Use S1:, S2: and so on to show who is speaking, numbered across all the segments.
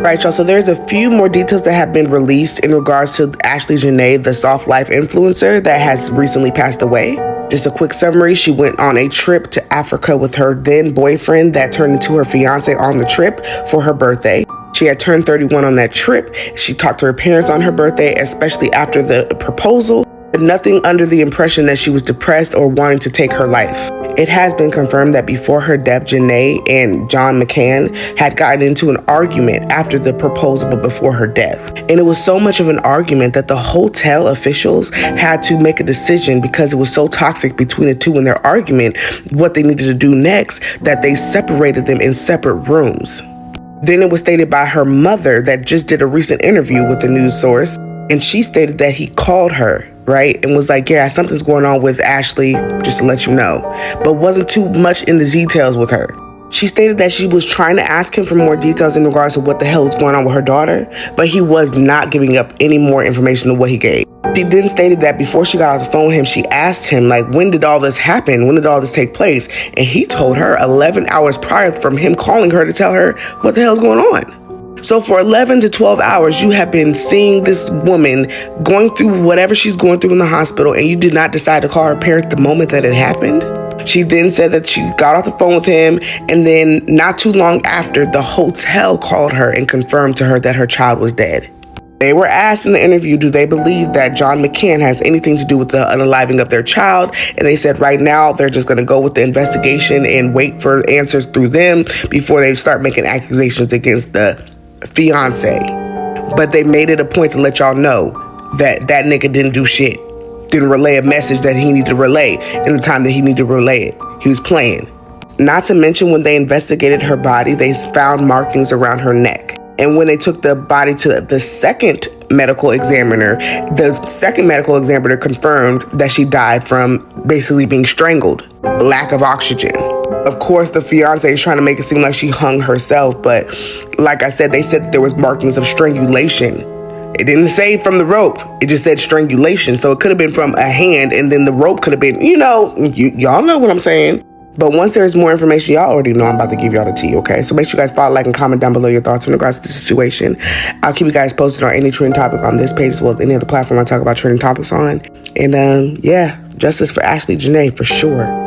S1: Right, y'all, so there's a few more details that have been released in regards to Ashlee Janae, the soft life influencer that has recently passed away. Just a quick summary, she went on a trip to Africa with her then boyfriend that turned into her fiance on the trip for her birthday. She had turned 31 on that trip. She talked to her parents on her birthday, especially after the proposal, but nothing under the impression that she was depressed or wanting to take her life. It has been confirmed that before her death, Janae and John McCann had gotten into an argument after the proposal, but before her death. And it was so much of an argument that the hotel officials had to make a decision, because it was so toxic between the two in their argument, what they needed to do next, that they separated them in separate rooms. Then it was stated by her mother that just did a recent interview with the news source, and she stated that he called her, right, and was like, yeah, something's going on with Ashlee, just to let you know, but wasn't too much in the details with her. She stated that she was trying to ask him for more details in regards to what the hell was going on with her daughter, but he was not giving up any more information than what he gave. She then stated that before she got off the phone with him, she asked him, like, when did all this happen? When did all this take place? And he told her 11 hours prior from him calling her to tell her what the hell's going on. So for 11 to 12 hours, you have been seeing this woman going through whatever she's going through in the hospital, and you did not decide to call her parents the moment that it happened? She then said that she got off the phone with him, and then not too long after, the hotel called her and confirmed to her that her child was dead. They were asked in the interview, do they believe that John McCann has anything to do with the unaliving of their child? And they said right now they're just going to go with the investigation and wait for answers through them before they start making accusations against the fiance. But they made it a point to let y'all know that that nigga didn't do shit. Didn't relay a message that he needed to relay in the time that he needed to relay it. He was playing. Not to mention, when they investigated her body, they found markings around her neck. And when they took the body to the second medical examiner confirmed that she died from basically being strangled, lack of oxygen. Of course, the fiance is trying to make it seem like she hung herself, but like I said, they said that there was markings of strangulation. It didn't say from the rope, it just said strangulation. So it could have been from a hand, and then the rope could have been, y'all know what I'm saying. But once there's more information, y'all already know I'm about to give y'all the tea, okay? So make sure you guys follow, like, and comment down below your thoughts in regards to the situation. I'll keep you guys posted on any trending topic on this page, as well as any other platform I talk about trending topics on. And yeah, justice for Ashlee Janae for sure.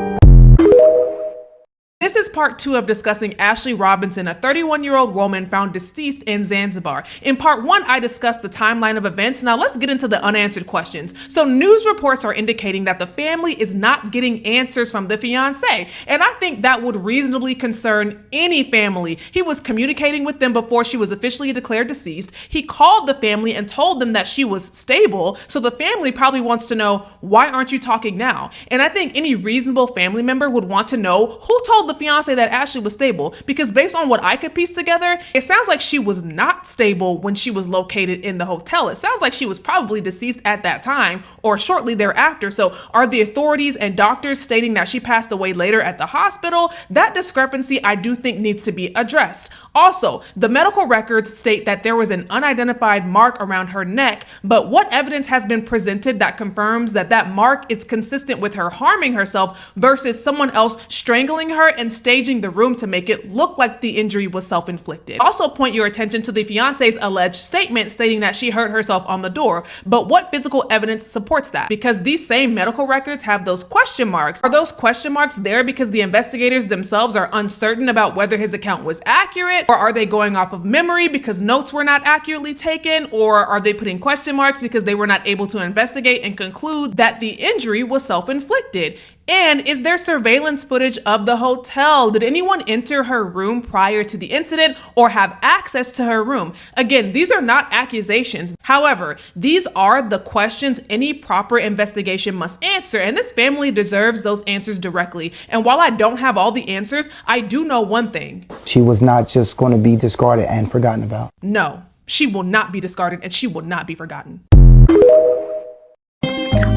S2: This is part 2 of discussing Ashlee Robinson, a 31-year-old woman found deceased in Zanzibar. In part 1, I discussed the timeline of events. Now let's get into the unanswered questions. So news reports are indicating that the family is not getting answers from the fiance, and I think that would reasonably concern any family. He was communicating with them before she was officially declared deceased. He called the family and told them that she was stable, so the family probably wants to know, why aren't you talking now? And I think any reasonable family member would want to know who told the fiance that Ashlee was stable, because based on what I could piece together, it sounds like she was not stable when she was located in the hotel. It sounds like she was probably deceased at that time or shortly thereafter. So are the authorities and doctors stating that she passed away later at the hospital? That discrepancy I do think needs to be addressed. Also, the medical records state that there was an unidentified mark around her neck, but what evidence has been presented that confirms that that mark is consistent with her harming herself versus someone else strangling her and staging the room to make it look like the injury was self-inflicted? Also point your attention to the fiance's alleged statement stating that she hurt herself on the door, but what physical evidence supports that? Because these same medical records have those question marks. Are those question marks there because the investigators themselves are uncertain about whether his account was accurate, or are they going off of memory because notes were not accurately taken, or are they putting question marks because they were not able to investigate and conclude that the injury was self-inflicted? And is there surveillance footage of the hotel? Did anyone enter her room prior to the incident or have access to her room? Again, these are not accusations. However, these are the questions any proper investigation must answer, and this family deserves those answers directly. And while I don't have all the answers, I do know one thing.
S3: She was not just going to be discarded and forgotten about.
S2: No, she will not be discarded and she will not be forgotten.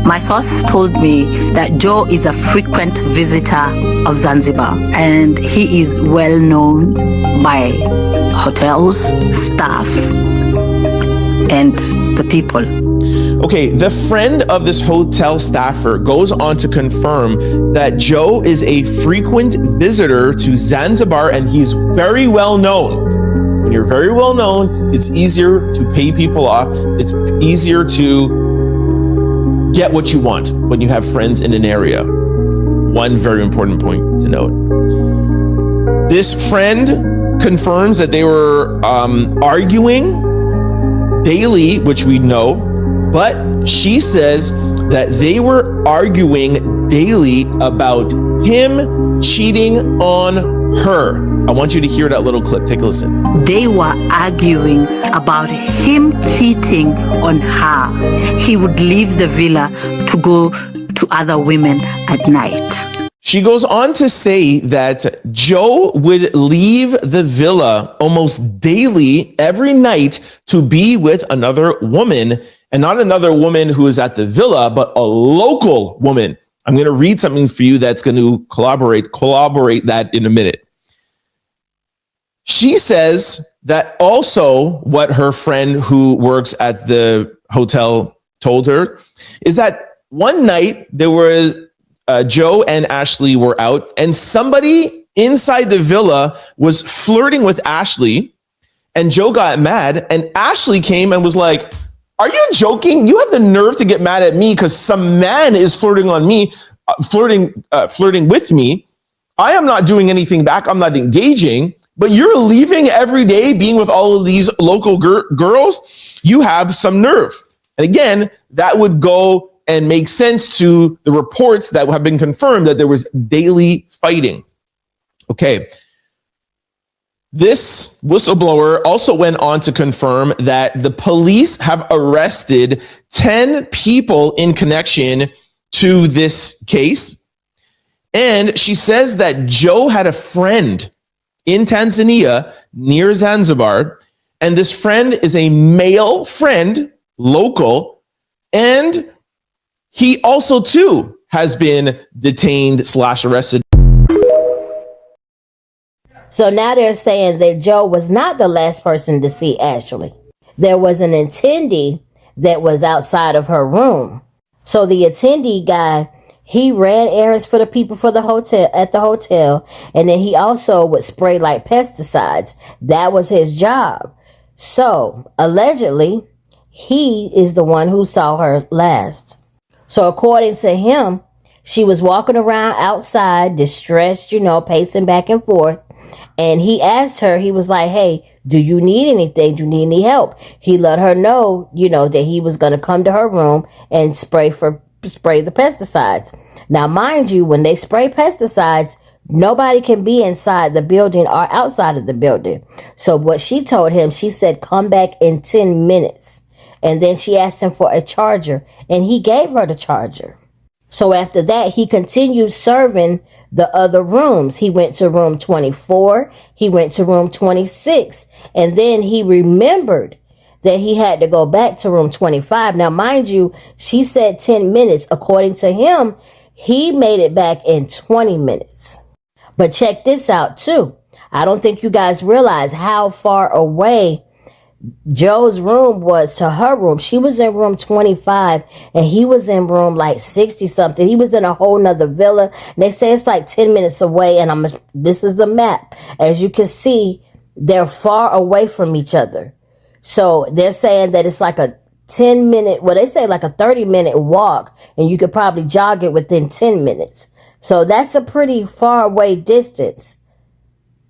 S4: My source told me that Joe is a frequent visitor of Zanzibar, and he is well known by hotels, staff, and the people.
S5: Okay, the friend of this hotel staffer goes on to confirm that Joe is a frequent visitor to Zanzibar and he's very well known. When you're very well known, it's easier to pay people off. It's easier to get what you want when you have friends in an area. One very important point to note. This friend confirms that they were arguing daily, which we know, but she says that they were arguing daily about him cheating on her. I want you to hear that little clip. Take a listen.
S4: They were arguing about him cheating on her. He would leave the villa to go to other women at night.
S5: She goes on to say that Joe would leave the villa almost daily, every night, to be with another woman, and not another woman who is at the villa, but a local woman. I'm going to read something for you that's going to corroborate that in a minute. She says that also what her friend who works at the hotel told her is that one night there was Joe and Ashlee were out, and somebody inside the villa was flirting with Ashlee, and Joe got mad, and Ashlee came and was like, "Are you joking? You have the nerve to get mad at me because some man is flirting on me, flirting with me. I am not doing anything back. I'm not engaging, but you're leaving every day, being with all of these local girls. You have some nerve." And again, that would go and make sense to the reports that have been confirmed that there was daily fighting. Okay. This whistleblower also went on to confirm that the police have arrested 10 people in connection to this case. And she says that Joe had a friend in Tanzania near Zanzibar, and this friend is a male friend, local, and he also too has been detained / arrested.
S6: So now they're saying that Joe was not the last person to see Ashlee. There was an attendee that was outside of her room. So the attendee guy, he ran errands for the people for the hotel at the hotel, and then he also would spray like pesticides. That was his job. So allegedly, he is the one who saw her last. So according to him, she was walking around outside, distressed, pacing back and forth. And he asked her, he was like, "Hey, do you need anything? Do you need any help?" He let her know, that he was going to come to her room and spray the pesticides. Now, mind you, when they spray pesticides, nobody can be inside the building or outside of the building. So what she told him, she said, "Come back in 10 minutes. And then she asked him for a charger, and he gave her the charger. So after that, he continued serving the other rooms. He went to room 24. He went to room 26. And then he remembered that he had to go back to room 25. Now, mind you, she said 10 minutes. According to him, he made it back in 20 minutes. But check this out, too. I don't think you guys realize how far away Joe's room was to her room. She was in room 25 and he was in room like 60 something. He was in a whole nother villa. And they say it's like 10 minutes away. And this is the map. As you can see, they're far away from each other. So they're saying that it's like a 10-minute, well, they say like a 30-minute walk, and you could probably jog it within 10 minutes. So that's a pretty far away distance.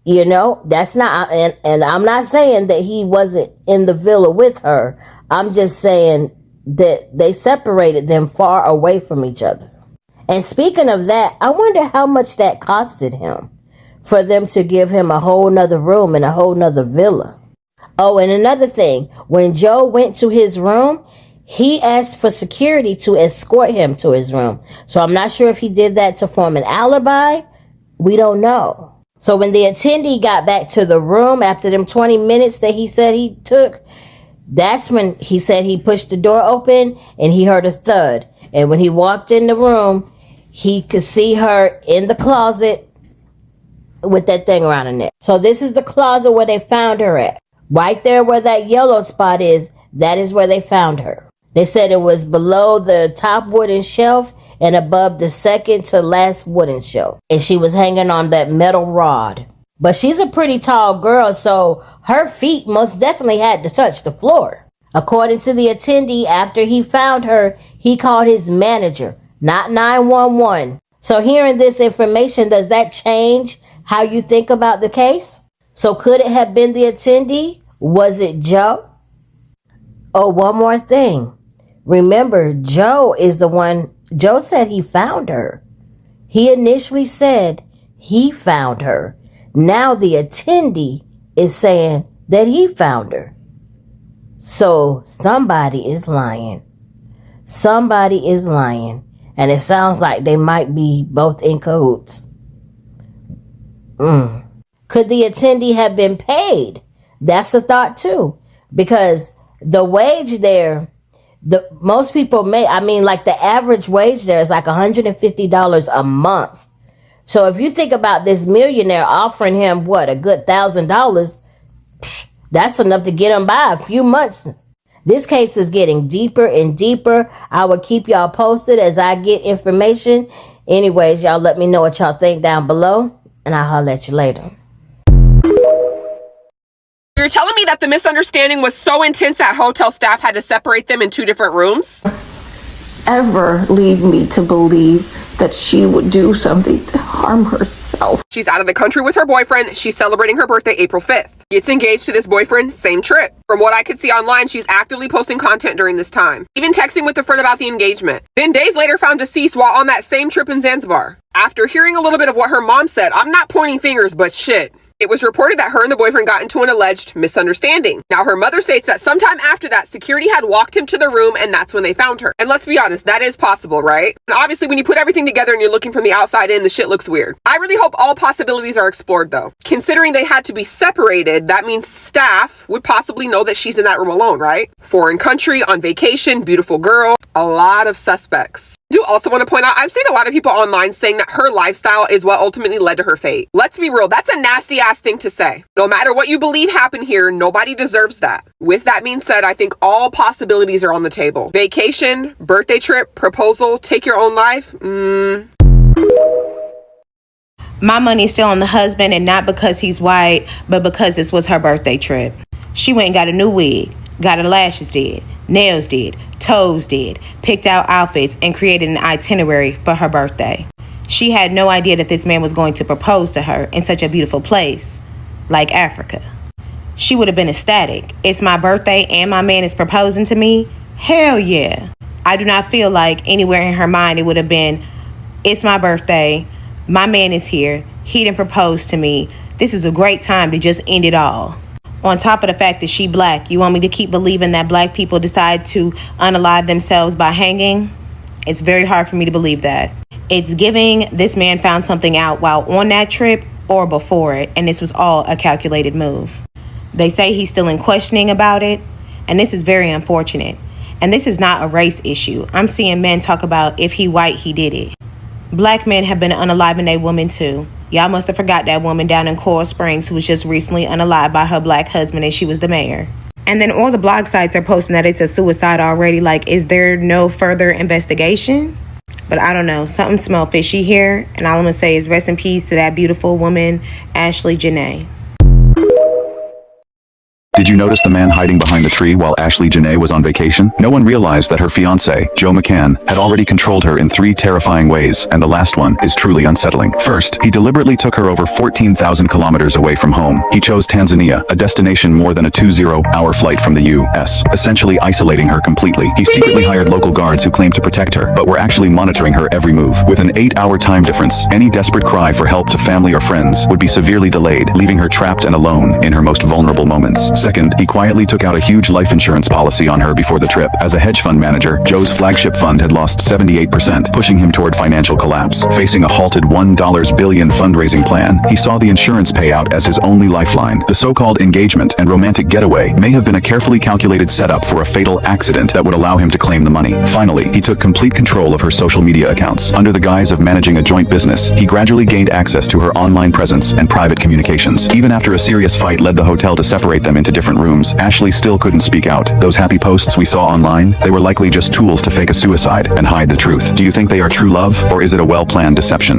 S6: That's not, and I'm not saying that he wasn't in the villa with her. I'm just saying that they separated them far away from each other. And speaking of that, I wonder how much that costed him for them to give him a whole nother room in a whole nother villa. Oh, and another thing, when Joe went to his room, he asked for security to escort him to his room. So I'm not sure if he did that to form an alibi. We don't know. So when the attendee got back to the room after them 20 minutes that he said he took, that's when he said he pushed the door open and he heard a thud. And when he walked in the room, he could see her in the closet with that thing around her neck. So this is the closet where they found her at. Right there where that yellow spot is, that is where they found her. They said it was below the top wooden shelf and above the second to last wooden shelf. And she was hanging on that metal rod. But she's a pretty tall girl, so her feet most definitely had to touch the floor. According to the attendee, after he found her, he called his manager, not 911. So hearing this information, does that change how you think about the case? So could it have been the attendee? Was it Joe? Oh, one more thing. Remember, Joe said he found her. He initially said he found her. Now the attendee is saying that he found her. So somebody is lying. Somebody is lying. And it sounds like they might be both in cahoots. Could the attendee have been paid? That's the thought too. Because the wage there, most people like the average wage there is like $150 a month. So if you think about this millionaire offering him a good $1,000, that's enough to get him by a few months. This case is getting deeper and deeper. I will keep y'all posted as I get information. Anyways, y'all let me know what y'all think down below, and I'll holler at you later.
S7: You're telling me that the misunderstanding was so intense that hotel staff had to separate them in 2 different rooms?
S8: Ever lead me to believe that she would do something to harm herself.
S7: She's out of the country with her boyfriend. She's celebrating her birthday April 5th. Gets engaged to this boyfriend, same trip. From what I could see online, she's actively posting content during this time, even texting with a friend about the engagement. Then days later found deceased while on that same trip in Zanzibar. After hearing a little bit of what her mom said, I'm not pointing fingers, but shit. It was reported that her and the boyfriend got into an alleged misunderstanding. Now, her mother states that sometime after that, security had walked him to the room and that's when they found her. And let's be honest, that is possible, right? And obviously, when you put everything together and you're looking from the outside in, the shit looks weird. I really hope all possibilities are explored, though. Considering they had to be separated, that means staff would possibly know that she's in that room alone, right? Foreign country, on vacation, beautiful girl, a lot of suspects. I do also want to point out, I've seen a lot of people online saying that her lifestyle is what ultimately led to her fate. Let's be real, that's a nasty ass thing to say. No matter what you believe happened here, nobody deserves that. With that being said, I think all possibilities are on the table. Vacation, birthday trip, proposal, take your own life.
S9: My money's still on the husband, and not because he's white, but because this was her birthday trip. She went and got a new wig, got her lashes did, nails did, toes did, picked out outfits, and created an itinerary for her birthday. She had no idea that this man was going to propose to her in such a beautiful place like Africa. She would have been ecstatic. It's my birthday and my man is proposing to me? Hell yeah. I do not feel like anywhere in her mind it would have been, it's my birthday, my man is here, he didn't propose to me, this is a great time to just end it all. On top of the fact that she black, you want me to keep believing that black people decide to unalive themselves by hanging? It's very hard for me to believe that. It's giving this man found something out while on that trip or before it, and this was all a calculated move. They say he's still in questioning about it, and this is very unfortunate. And this is not a race issue. I'm seeing men talk about if he white, he did it. Black men have been unaliving a woman too. Y'all must have forgot that woman down in Coral Springs who was just recently unalived by her black husband and she was the mayor. And then all the blog sites are posting that it's a suicide already. Like, is there no further investigation? But I don't know. Something smells fishy here. And all I'm going to say is rest in peace to that beautiful woman, Ashlee Janae.
S10: Did you notice the man hiding behind the tree while Ashlee Janae was on vacation? No one realized that her fiancé, Joe McCann, had already controlled her in 3 terrifying ways, and the last one is truly unsettling. First, he deliberately took her over 14,000 kilometers away from home. He chose Tanzania, a destination more than a 20-hour flight from the U.S., essentially isolating her completely. He secretly hired local guards who claimed to protect her, but were actually monitoring her every move. With an 8-hour time difference, any desperate cry for help to family or friends would be severely delayed, leaving her trapped and alone in her most vulnerable moments. Second, he quietly took out a huge life insurance policy on her before the trip. As a hedge fund manager, Joe's flagship fund had lost 78%, pushing him toward financial collapse. Facing a halted $1 billion fundraising plan, he saw the insurance payout as his only lifeline. The so-called engagement and romantic getaway may have been a carefully calculated setup for a fatal accident that would allow him to claim the money. Finally, he took complete control of her social media accounts. Under the guise of managing a joint business, he gradually gained access to her online presence and private communications. Even after a serious fight led the hotel to separate them into different rooms, Ashlee still couldn't speak out. Those happy posts we saw online, they were likely just tools to fake a suicide and hide the truth. Do you think they are true love, or is it a well-planned deception?